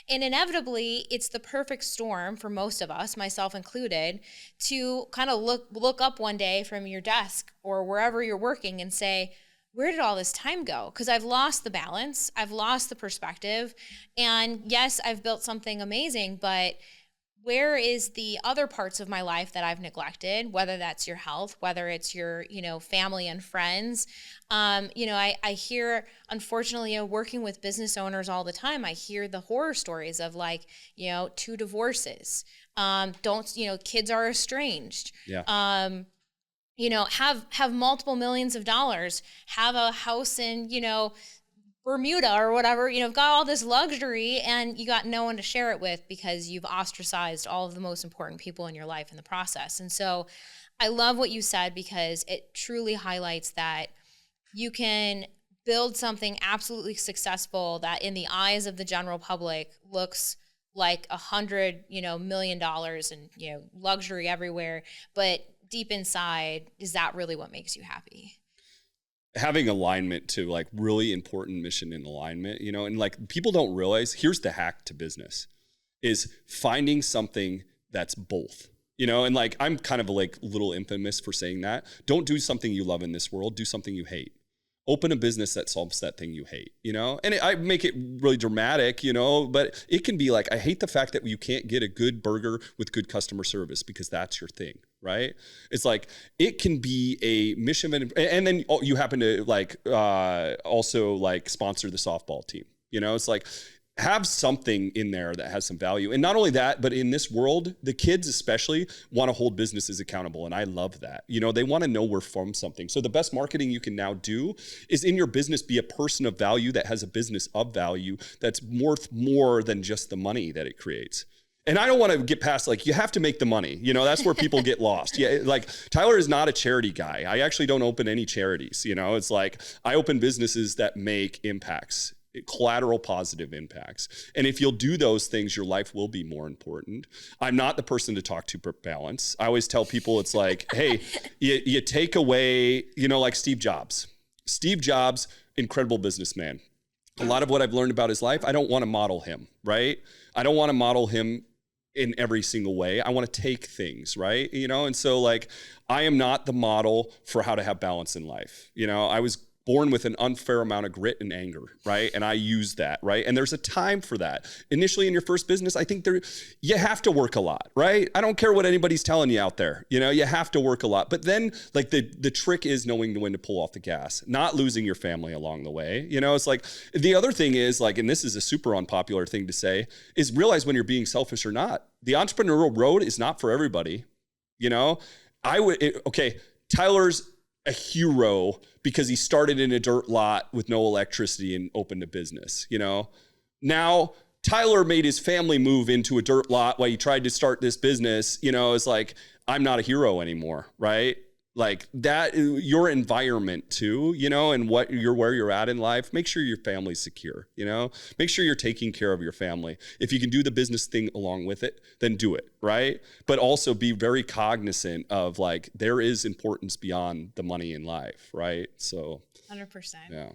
And inevitably, it's the perfect storm for most of us, myself included, to kind of look up one day from your desk or wherever you're working and say, where did all this time go? Because I've lost the balance. I've lost the perspective. And yes, I've built something amazing, but where is the other parts of my life that I've neglected, whether that's your health, whether it's your, you know, family and friends. You know, I hear, unfortunately, you know, working with business owners all the time, I hear the horror stories of like, you know, 2 divorces. You know, kids are estranged. have multiple millions of dollars, have a house in, Bermuda or whatever, got all this luxury and you got no one to share it with because you've ostracized all of the most important people in your life in the process. And so I love what you said because it truly highlights that you can build something absolutely successful that in the eyes of the general public looks like $100 million and luxury everywhere, but deep inside, is that really what makes you happy? Having alignment to like really important mission and alignment, and like people don't realize, here's the hack to business is finding something that's both, and like, I'm kind of like a little infamous for saying that. Don't do something you love in this world, do something you hate. Open a business that solves that thing you hate, and I make it really dramatic, but it can be like, I hate the fact that you can't get a good burger with good customer service because that's your thing, right? It's like, it can be a mission, and then you happen to like also like sponsor the softball team, it's like, have something in there that has some value. And not only that, but in this world, the kids especially want to hold businesses accountable. And I love that. They want to know we're from something. So the best marketing you can now do is in your business, be a person of value that has a business of value that's worth more than just the money that it creates. And I don't want to get past like, you have to make the money. That's where people get lost. Yeah, like Tyler is not a charity guy. I actually don't open any charities. It's like, I open businesses that make impacts, collateral positive impacts. And if you'll do those things, your life will be more important. I'm not the person to talk to for balance. I always tell people it's like, hey, you take away, like Steve Jobs. Steve Jobs, incredible businessman. A lot of what I've learned about his life, I don't want to model him, right? I don't want to model him in every single way. I want to take things, right? And so like, I am not the model for how to have balance in life. I was born with an unfair amount of grit and anger, right? And I use that, right? And there's a time for that. Initially in your first business, I think you have to work a lot, right? I don't care what anybody's telling you out there. You have to work a lot. But then like the trick is knowing when to pull off the gas, not losing your family along the way. It's like, the other thing is like, and this is a super unpopular thing to say, is realize when you're being selfish or not. The entrepreneurial road is not for everybody. Tyler's a hero because he started in a dirt lot with no electricity and opened a business, Now, Tyler made his family move into a dirt lot while he tried to start this business, it's like, I'm not a hero anymore, right? Like that, your environment too, and where you're at in life, make sure your family's secure, make sure you're taking care of your family. If you can do the business thing along with it, then do it, right? But also be very cognizant of like, there is importance beyond the money in life, right? So 100%. Yeah.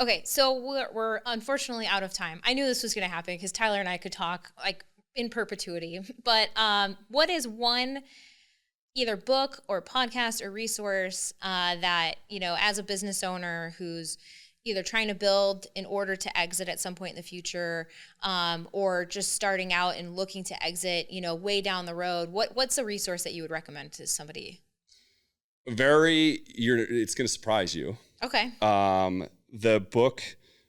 Okay. So we're unfortunately out of time. I knew this was going to happen because Tyler and I could talk like in perpetuity, but what is one either book or podcast or resource that, as a business owner who's either trying to build in order to exit at some point in the future, or just starting out and looking to exit, way down the road, what's a resource that you would recommend to somebody? It's going to surprise you. Okay. The book,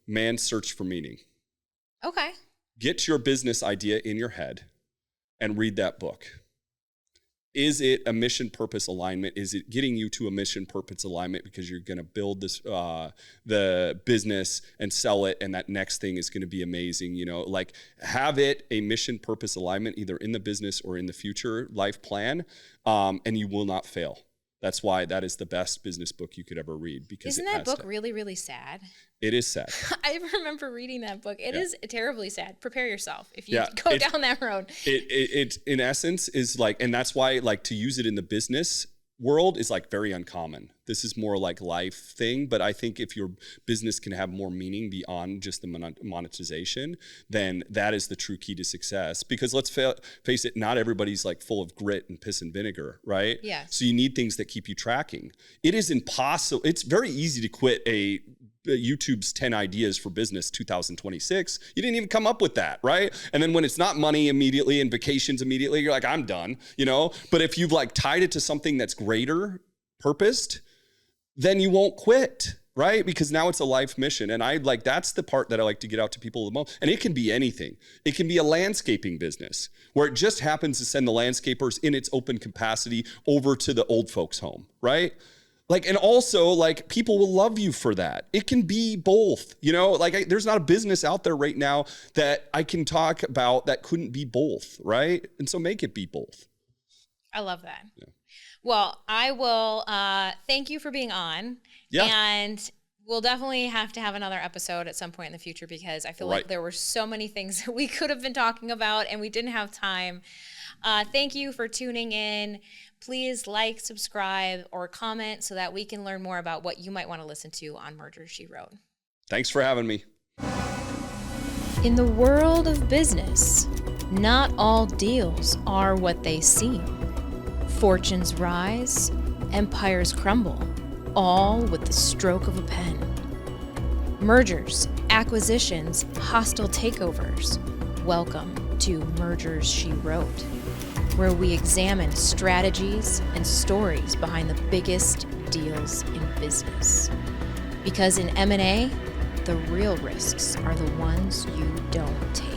Man's Search for Meaning. Okay. Get your business idea in your head and read that book. Is it a mission purpose alignment? Is it getting you to a mission purpose alignment because you're going to build this the business and sell it, and that next thing is going to be amazing? Like have it a mission purpose alignment either in the business or in the future life plan, and you will not fail. That's why that is the best business book you could ever read. Because isn't that book really, really sad? It is sad. I remember reading that book. It is terribly sad. Prepare yourself if you go down that road. It in essence is like, and that's why like to use it in the business world is like very uncommon. This is more like life thing. But I think if your business can have more meaning beyond just the monetization, then that is the true key to success. Because let's face it, not everybody's like full of grit and piss and vinegar, right? Yeah. So you need things that keep you tracking. It is impossible. It's very easy to quit YouTube's 10 ideas for business 2026. You didn't even come up with that, right? And then when it's not money immediately and vacations immediately, you're like, I'm done, But if you've like tied it to something that's greater purposed, then you won't quit. right? Because now it's a life mission. And that's the part that I like to get out to people the most. And it can be anything. It can be a landscaping business where it just happens to send the landscapers in its open capacity over to the old folks home, right? And also people will love you for that. It can be both, there's not a business out there right now that I can talk about that couldn't be both, right? And so make it be both. I love that. Yeah. Well, I will thank you for being on. Yeah. And we'll definitely have to have another episode at some point in the future because I feel like there were so many things that we could have been talking about and we didn't have time. Thank you for tuning in. Please like, subscribe, or comment so that we can learn more about what you might want to listen to on Mergers, She Wrote. Thanks for having me. In the world of business, not all deals are what they seem. Fortunes rise, empires crumble, all with the stroke of a pen. Mergers, acquisitions, hostile takeovers. Welcome to Mergers, She Wrote, where we examine strategies and stories behind the biggest deals in business. Because in M&A, the real risks are the ones you don't take.